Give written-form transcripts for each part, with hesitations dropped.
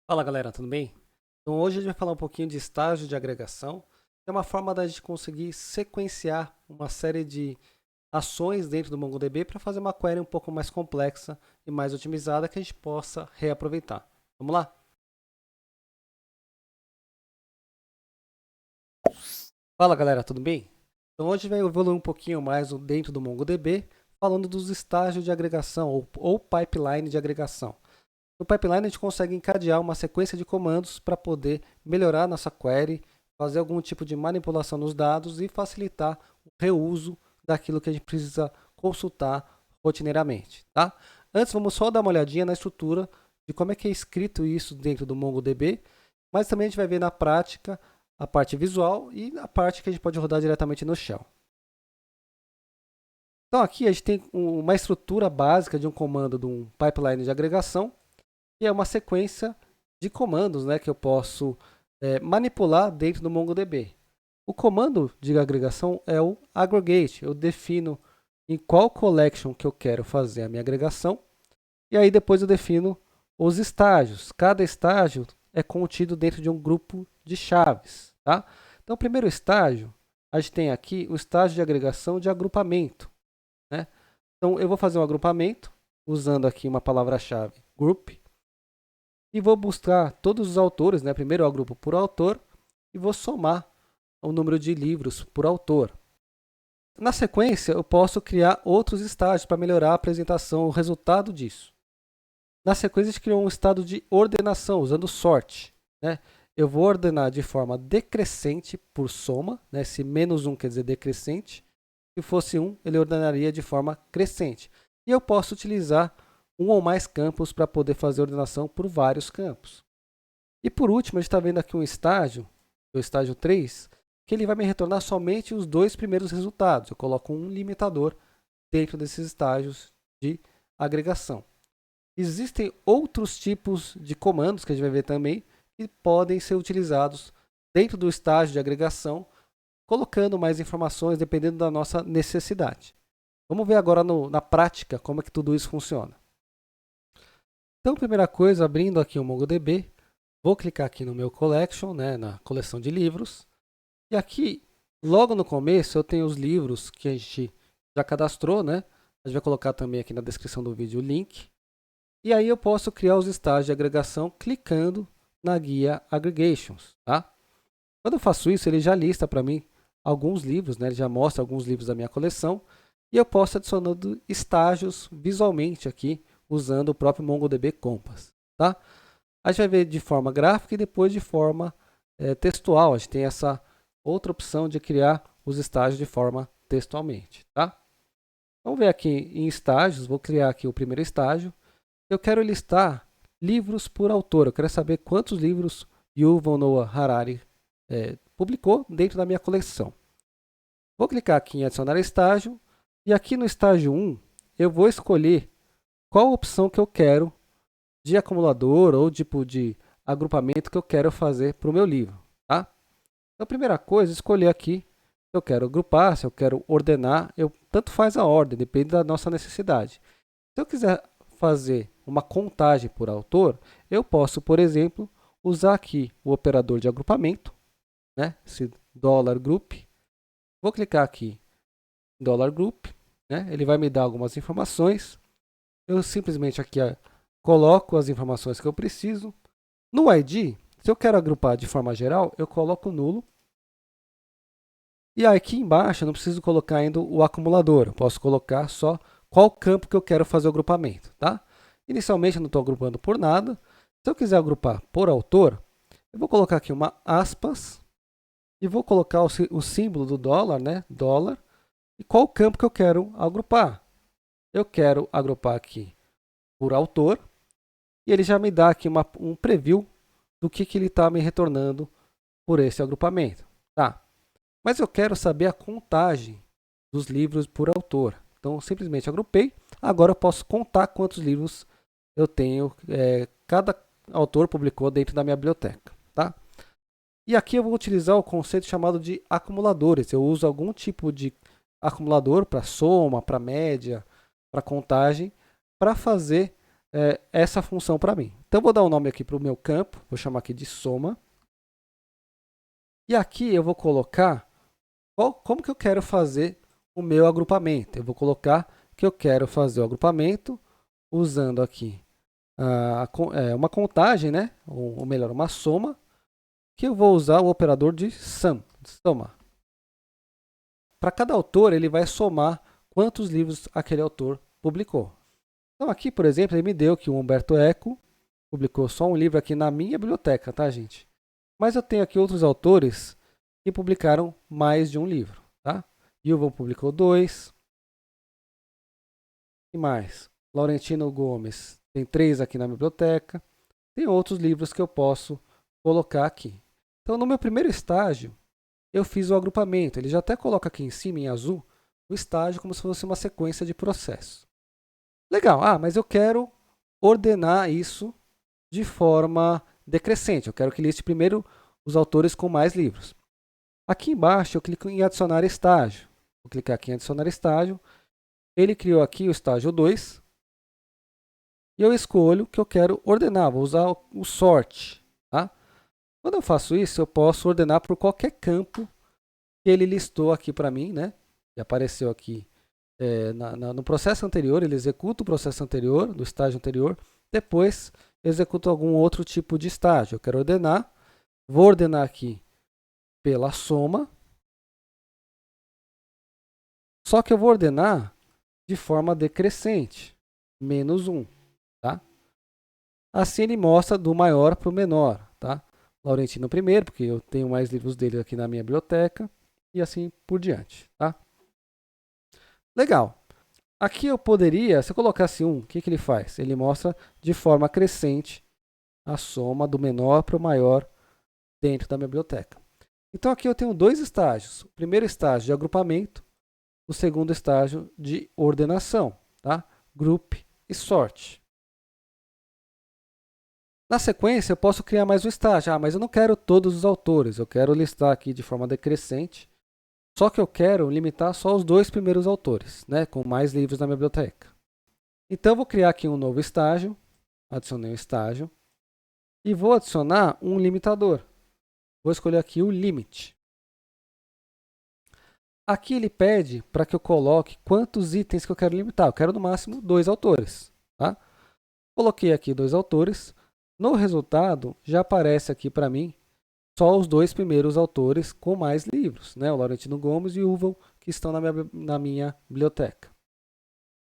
Fala galera, tudo bem? Então hoje a gente vai falar um pouquinho de estágio de agregação. É uma forma da gente conseguir sequenciar uma série de ações dentro do MongoDB para fazer uma query um pouco mais complexa e mais otimizada que a gente possa reaproveitar. Vamos lá? Fala galera, tudo bem? Então hoje vai evoluir um pouquinho mais dentro do MongoDB, falando dos estágios de agregação ou pipeline de agregação. No pipeline, a gente consegue encadear uma sequência de comandos para poder melhorar nossa query, fazer algum tipo de manipulação nos dados e facilitar o reuso daquilo que a gente precisa consultar rotineiramente. Tá? Antes, vamos só dar uma olhadinha na estrutura de como é que é escrito isso dentro do MongoDB, mas também a gente vai ver na prática a parte visual e a parte que a gente pode rodar diretamente no Shell. Então aqui a gente tem uma estrutura básica de um comando de um pipeline de agregação, que é uma sequência de comandos, né, que eu posso manipular dentro do MongoDB. O comando de agregação é o aggregate. Eu defino em qual collection que eu quero fazer a minha agregação e aí depois eu defino os estágios. Cada estágio é contido dentro de um grupo de chaves. Tá? Então, o primeiro estágio, a gente tem aqui o estágio de agregação de agrupamento. Né? Então, eu vou fazer um agrupamento usando aqui uma palavra-chave group e vou buscar todos os autores, né? Primeiro eu agrupo por autor e vou somar o número de livros por autor. Na sequência, eu posso criar outros estágios para melhorar a apresentação, o resultado disso. Na sequência, a gente criou um estado de ordenação, usando sort. Né? Eu vou ordenar de forma decrescente por soma, né? Se menos 1 quer dizer decrescente. Se fosse 1, ele ordenaria de forma crescente. E eu posso utilizar um ou mais campos para poder fazer ordenação por vários campos. E por último, a gente está vendo aqui um estágio, o estágio 3, que ele vai me retornar somente os dois primeiros resultados. Eu coloco um limitador dentro desses estágios de agregação. Existem outros tipos de comandos que a gente vai ver também, que podem ser utilizados dentro do estágio de agregação, colocando mais informações dependendo da nossa necessidade. Vamos ver agora na prática como é que tudo isso funciona. Então, primeira coisa, abrindo aqui o MongoDB, vou clicar aqui no meu collection, né, na coleção de livros. E aqui, logo no começo, eu tenho os livros que a gente já cadastrou, né? A gente vai colocar também aqui na descrição do vídeo o link. E aí eu posso criar os estágios de agregação clicando na guia Aggregations, tá? Quando eu faço isso, ele já lista para mim alguns livros, né? Ele já mostra alguns livros da minha coleção. E eu posso adicionando estágios visualmente aqui, usando o próprio MongoDB Compass, tá? A gente vai ver de forma gráfica e depois de forma textual. A gente tem essa outra opção de criar os estágios de forma textualmente. Tá? Vamos ver aqui em estágios. Vou criar aqui o primeiro estágio. Eu quero listar livros por autor. Eu quero saber quantos livros Yuval Noah Harari publicou dentro da minha coleção. Vou clicar aqui em adicionar estágio. E aqui no estágio 1, eu vou escolher qual opção que eu quero de acumulador ou tipo de agrupamento que eu quero fazer para o meu livro. Tá? Então, a primeira coisa, escolher aqui se eu quero agrupar, se eu quero ordenar, tanto faz a ordem, depende da nossa necessidade. Se eu quiser fazer uma contagem por autor, eu posso, por exemplo, usar aqui o operador de agrupamento, né? Esse $group. Vou clicar aqui em $group, né? Ele vai me dar algumas informações. Eu simplesmente aqui coloco as informações que eu preciso. No ID, se eu quero agrupar de forma geral, eu coloco nulo. E aqui embaixo eu não preciso colocar ainda o acumulador. Eu posso colocar só qual campo que eu quero fazer o agrupamento. Tá? Inicialmente eu não estou agrupando por nada. Se eu quiser agrupar por autor, eu vou colocar aqui uma aspas e vou colocar o símbolo do dólar, né? Dólar, e qual campo que eu quero agrupar. Eu quero agrupar aqui por autor e ele já me dá aqui um preview do que ele está me retornando por esse agrupamento. Tá? Mas eu quero saber a contagem dos livros por autor. Então, simplesmente agrupei. Agora eu posso contar quantos livros eu tenho, cada autor publicou dentro da minha biblioteca. Tá? E aqui eu vou utilizar o conceito chamado de acumuladores. Eu uso algum tipo de acumulador para soma, para média, para contagem, para fazer essa função para mim. Então, vou dar um nome aqui para o meu campo, vou chamar aqui de soma. E aqui eu vou colocar como que eu quero fazer o meu agrupamento. Eu vou colocar que eu quero fazer o agrupamento usando aqui uma contagem, né? Ou melhor, uma soma, que eu vou usar o operador de sum, de somar. Para cada autor, ele vai somar quantos livros aquele autor publicou. Então aqui, por exemplo, ele me deu que o Humberto Eco publicou só um livro aqui na minha biblioteca, tá, gente? Mas eu tenho aqui outros autores que publicaram mais de um livro, tá? Yuval publicou 2. E mais? Laurentino Gomes tem 3 aqui na biblioteca. Tem outros livros que eu posso colocar aqui. Então, no meu primeiro estágio, eu fiz o agrupamento. Ele já até coloca aqui em cima, em azul, o estágio como se fosse uma sequência de processos. Legal, mas eu quero ordenar isso de forma decrescente. Eu quero que liste primeiro os autores com mais livros. Aqui embaixo eu clico em adicionar estágio. Vou clicar aqui em adicionar estágio. Ele criou aqui o estágio 2. E eu escolho que eu quero ordenar. Vou usar o sort. Tá? Quando eu faço isso, eu posso ordenar por qualquer campo que ele listou aqui para mim, né? Que apareceu aqui no processo anterior. Ele executa o processo anterior, do estágio anterior. Depois, executa algum outro tipo de estágio. Eu quero ordenar. Vou ordenar aqui pela soma. Só que eu vou ordenar de forma decrescente. Menos 1. Tá? Assim ele mostra do maior para o menor. Tá? Laurentino primeiro, porque eu tenho mais livros dele aqui na minha biblioteca. E assim por diante. Tá? Legal. Aqui eu poderia, se eu colocasse 1, o que ele faz? Ele mostra de forma crescente a soma do menor para o maior dentro da minha biblioteca. Então aqui eu tenho 2 estágios. O primeiro estágio de agrupamento, o segundo estágio de ordenação, tá? Group e sort. Na sequência eu posso criar mais um estágio. Mas eu não quero todos os autores, eu quero listar aqui de forma decrescente. Só que eu quero limitar só os 2 primeiros autores, né? Com mais livros na minha biblioteca. Então eu vou criar aqui um novo estágio, adicionei um estágio, e vou adicionar um limitador. Vou escolher aqui o limit. Aqui ele pede para que eu coloque quantos itens que eu quero limitar. Eu quero no máximo 2 autores. Tá? Coloquei aqui 2 autores. No resultado, já aparece aqui para mim só os 2 primeiros autores com mais livros, né? O Laurentino Gomes e o Yuval, que estão na minha biblioteca.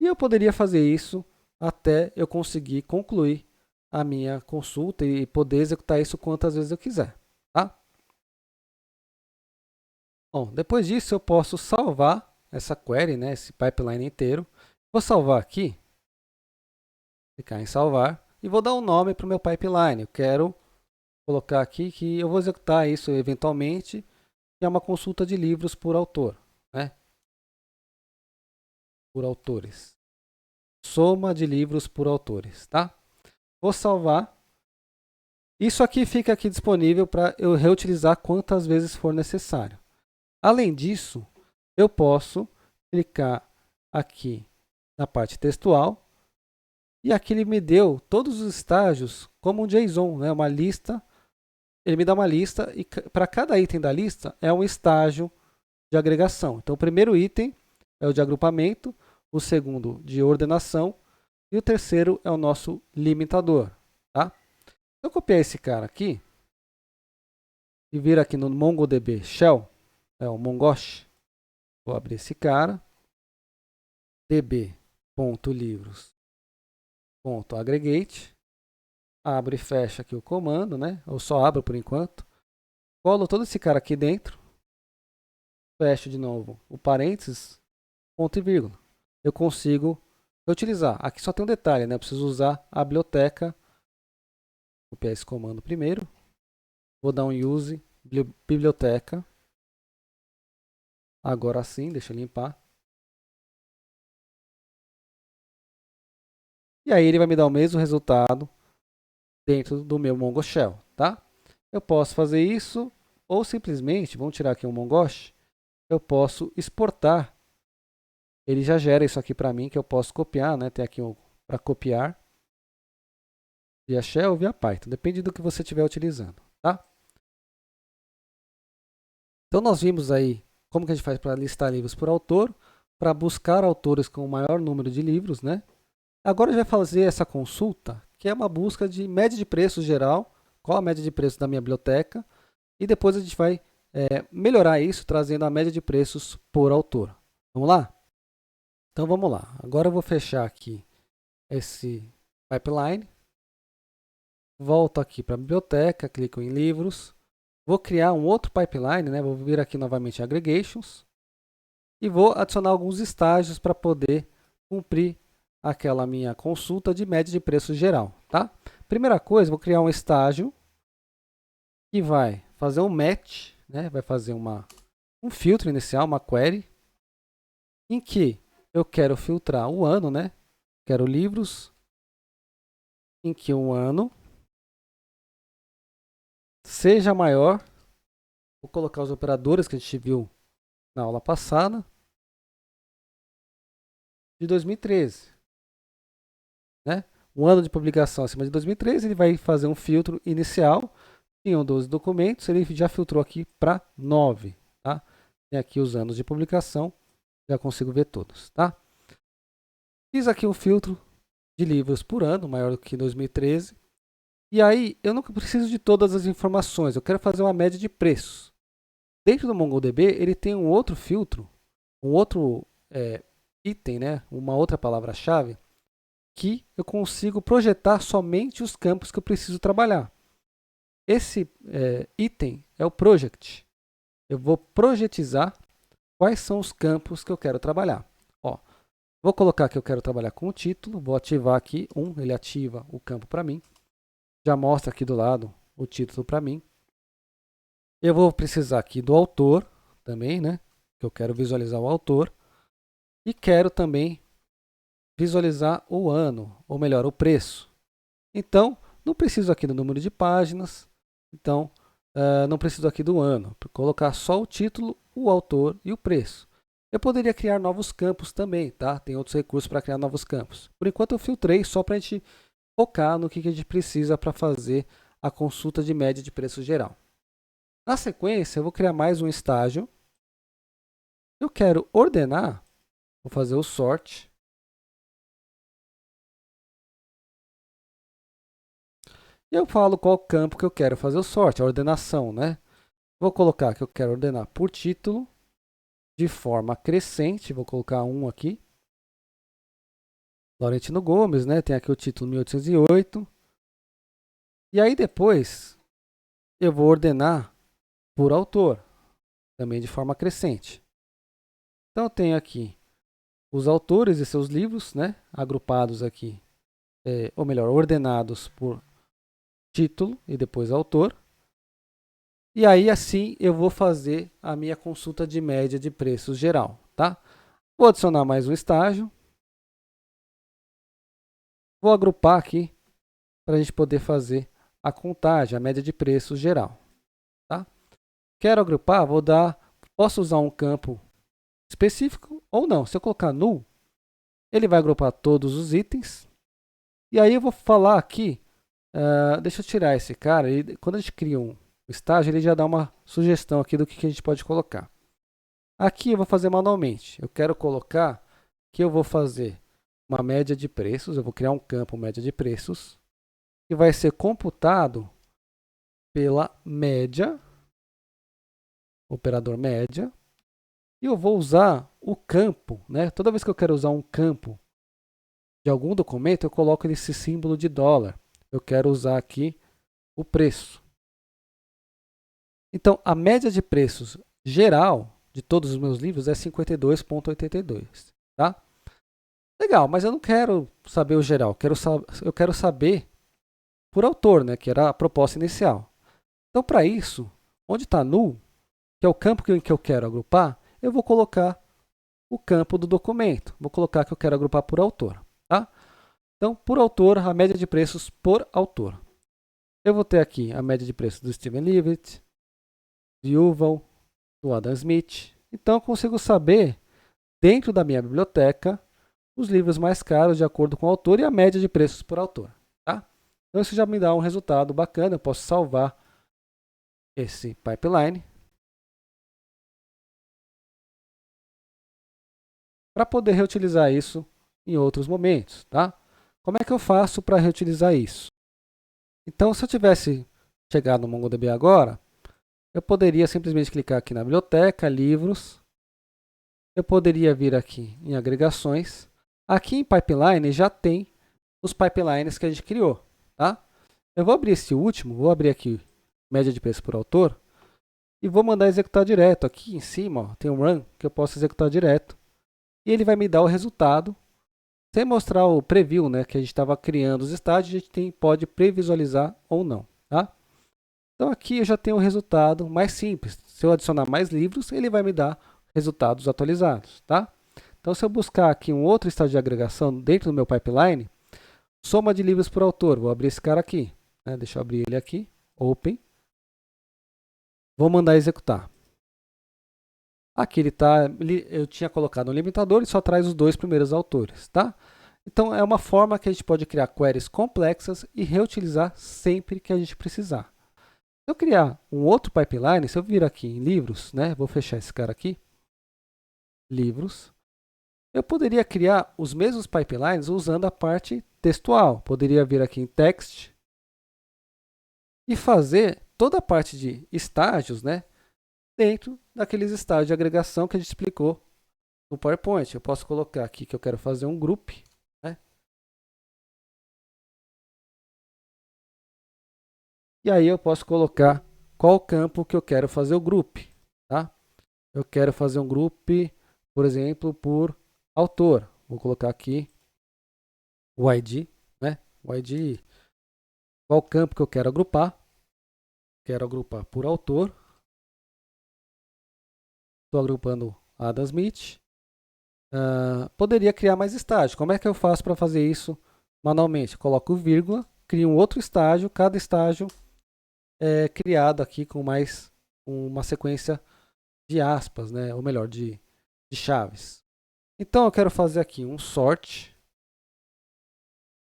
E eu poderia fazer isso até eu conseguir concluir a minha consulta e poder executar isso quantas vezes eu quiser. Tá? Bom, depois disso eu posso salvar essa query, né, esse pipeline inteiro. Vou salvar aqui, clicar em salvar e vou dar um nome para o meu pipeline. Eu quero colocar aqui que eu vou executar isso eventualmente, que é uma consulta de livros por autor, né? Por autores. Soma de livros por autores, tá? Vou salvar. Isso aqui fica aqui disponível para eu reutilizar quantas vezes for necessário. Além disso, eu posso clicar aqui na parte textual e aqui ele me deu todos os estágios como um JSON, né? Uma lista. Ele me dá uma lista e para cada item da lista é um estágio de agregação. Então, o primeiro item é o de agrupamento, o segundo de ordenação e o terceiro é o nosso limitador. Tá? Se eu copiar esse cara aqui e vir aqui no MongoDB Shell, o Mongosh, vou abrir esse cara, db.livros.aggregate, abro e fecho aqui o comando, né? Eu só abro por enquanto, colo todo esse cara aqui dentro, fecho de novo o parênteses, ponto e vírgula. Eu consigo utilizar. Aqui só tem um detalhe, né? Eu preciso usar a biblioteca. Vou copiar esse comando primeiro. Vou dar um use biblioteca. Agora sim, deixa eu limpar. E aí ele vai me dar o mesmo resultado dentro do meu Mongo Shell, tá? Eu posso fazer isso ou simplesmente, vamos tirar aqui um Mongosh, eu posso exportar. Ele já gera isso aqui para mim que eu posso copiar, né? Tem aqui para copiar. via Shell ou via Python, depende do que você estiver utilizando, tá? Então nós vimos aí como que a gente faz para listar livros por autor, para buscar autores com o maior número de livros, né? Agora a gente vai fazer essa consulta, que é uma busca de média de preço geral, qual a média de preço da minha biblioteca, e depois a gente vai melhorar isso trazendo a média de preços por autor. Vamos lá? Então vamos lá. Agora eu vou fechar aqui esse pipeline. Volto aqui para a biblioteca, clico em livros. Vou criar um outro pipeline, né? Vou vir aqui novamente em aggregations. E vou adicionar alguns estágios para poder cumprir aquela minha consulta de média de preço geral, tá? Primeira coisa, vou criar um estágio que vai fazer um match, né? Vai fazer um filtro inicial, uma query, em que eu quero filtrar o ano, né? Quero livros em que um ano seja maior. Vou colocar os operadores que a gente viu na aula passada, de 2013. Né? Um ano de publicação acima de 2013, ele vai fazer um filtro inicial. Tinham 12 documentos, ele já filtrou aqui para 9. Tá? Tem aqui os anos de publicação, já consigo ver todos. Tá? Fiz aqui um filtro de livros por ano, maior do que 2013. E aí, eu não preciso de todas as informações, eu quero fazer uma média de preços. Dentro do MongoDB, ele tem um outro filtro, um outro item, né? Uma outra palavra-chave, que eu consigo projetar somente os campos que eu preciso trabalhar. Esse item é o project. Eu vou projetizar quais são os campos que eu quero trabalhar. Ó, vou colocar que eu quero trabalhar com o título, vou ativar aqui ele ativa o campo para mim. Já mostra aqui do lado o título para mim. Eu vou precisar aqui do autor também, né? Que eu quero visualizar o autor. E quero também visualizar o ano, ou melhor, o preço. Então, não preciso aqui do número de páginas. Então, não preciso aqui do ano. Vou colocar só o título, o autor e o preço. Eu poderia criar novos campos também, tá? Tem outros recursos para criar novos campos. Por enquanto eu filtrei só para a gente focar no que a gente precisa para fazer a consulta de média de preço geral. Na sequência, eu vou criar mais um estágio. Eu quero ordenar, vou fazer o sort. E eu falo qual campo que eu quero fazer o sort, a ordenação, né? Vou colocar que eu quero ordenar por título, de forma crescente, vou colocar um aqui. Laurentino Gomes, né? Tem aqui o título 1808. E aí depois, eu vou ordenar por autor, também de forma crescente. Então eu tenho aqui os autores e seus livros, né? Agrupados aqui, ou melhor, ordenados por título e depois autor. E aí assim eu vou fazer a minha consulta de média de preços geral, tá? Vou adicionar mais um estágio. Vou agrupar aqui para a gente poder fazer a contagem, a média de preços geral, tá? Quero agrupar, posso usar um campo específico ou não. Se eu colocar null, ele vai agrupar todos os itens. E aí eu vou falar aqui, deixa eu tirar esse cara, e quando a gente cria um estágio, ele já dá uma sugestão aqui do que a gente pode colocar. Aqui eu vou fazer manualmente. Eu quero colocar que eu vou fazer uma média de preços. Eu vou criar um campo média de preços que vai ser computado pela média, operador média. E eu vou usar o campo, né? Toda vez que eu quero usar um campo de algum documento, eu coloco esse símbolo de dólar. Eu quero usar aqui o preço. Então, a média de preços geral de todos os meus livros é 52,82, tá? Legal, mas eu não quero saber o geral, eu quero saber por autor, né, que era a proposta inicial. Então, para isso, onde está null, que é o campo que eu quero agrupar, eu vou colocar o campo do documento. Vou colocar que eu quero agrupar por autor, tá? Então, por autor, a média de preços por autor. Eu vou ter aqui a média de preços do Steven Leavitt, de Yuval, do Adam Smith. Então, eu consigo saber, dentro da minha biblioteca, os livros mais caros de acordo com o autor e a média de preços por autor. Tá? Então isso já me dá um resultado bacana, eu posso salvar esse pipeline para poder reutilizar isso em outros momentos, tá? Como é que eu faço para reutilizar isso? Então, se eu tivesse chegado no MongoDB agora, eu poderia simplesmente clicar aqui na biblioteca, livros, eu poderia vir aqui em agregações. Aqui em pipeline já tem os pipelines que a gente criou, tá? Eu vou abrir esse último, vou abrir aqui média de preço por autor e vou mandar executar direto. Aqui em cima ó, tem um run que eu posso executar direto e ele vai me dar o resultado. Sem mostrar o preview, né, que a gente estava criando os estágios, a gente pode previsualizar ou não, tá? Então aqui eu já tenho um resultado mais simples. Se eu adicionar mais livros, ele vai me dar resultados atualizados, tá? Então se eu buscar aqui um outro estágio de agregação dentro do meu pipeline, soma de livros por autor, vou abrir esse cara aqui, né? Deixa eu abrir ele aqui, open. Vou mandar executar. Aqui ele tá, eu tinha colocado um limitador e só traz os 2 primeiros autores, tá? Então é uma forma que a gente pode criar queries complexas e reutilizar sempre que a gente precisar. Se eu criar um outro pipeline, se eu vir aqui em livros, né, vou fechar esse cara aqui, livros, eu poderia criar os mesmos pipelines usando a parte textual. Poderia vir aqui em text e fazer toda a parte de estágios, né, dentro daqueles estágios de agregação que a gente explicou no PowerPoint. Eu posso colocar aqui que eu quero fazer um group, né? E aí eu posso colocar qual campo que eu quero fazer o group, tá? Eu quero fazer um group, por exemplo, por autor. Vou colocar aqui o ID, né? O ID, qual campo que eu quero agrupar? Quero agrupar por autor. Estou agrupando Adam Smith. Poderia criar mais estágios. Como é que eu faço para fazer isso manualmente? Coloco vírgula, crio um outro estágio, cada estágio é criado aqui com mais uma sequência de aspas, né? Ou melhor, de chaves. Então eu quero fazer aqui um sort.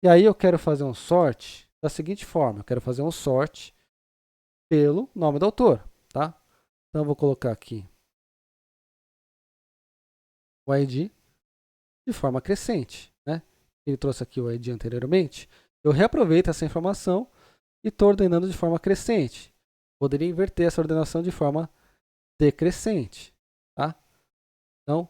E aí eu quero fazer um sort da seguinte forma. Eu quero fazer um sort pelo nome do autor, tá? Então eu vou colocar aqui o ID de forma crescente, né? Ele trouxe aqui o ID anteriormente. Eu reaproveito essa informação e estou ordenando de forma crescente. Poderia inverter essa ordenação de forma decrescente, tá? Então,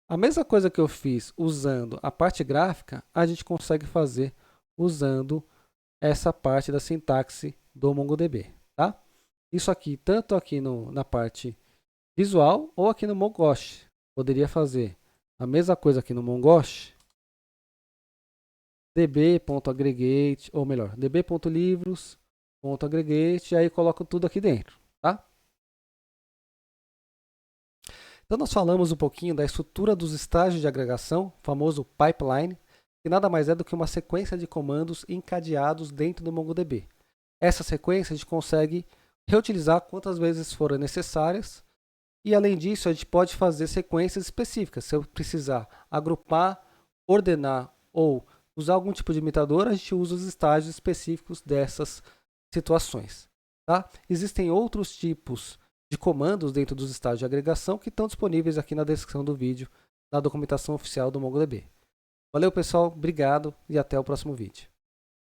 a mesma coisa que eu fiz usando a parte gráfica, a gente consegue fazer usando essa parte da sintaxe do MongoDB, tá? Isso aqui, tanto aqui na parte visual ou aqui no Mongoose. Poderia fazer a mesma coisa aqui no Mongoose, db.aggregate, ou melhor, db.livros.aggregate, e aí coloco tudo aqui dentro, tá? Então nós falamos um pouquinho da estrutura dos estágios de agregação, famoso pipeline, que nada mais é do que uma sequência de comandos encadeados dentro do MongoDB. Essa sequência a gente consegue reutilizar quantas vezes forem necessárias e além disso a gente pode fazer sequências específicas. Se eu precisar agrupar, ordenar ou usar algum tipo de imitador, a gente usa os estágios específicos dessas situações. Tá? Existem outros tipos de comandos dentro dos estágios de agregação que estão disponíveis aqui na descrição do vídeo, na documentação oficial do MongoDB. Valeu pessoal, obrigado e até o próximo vídeo.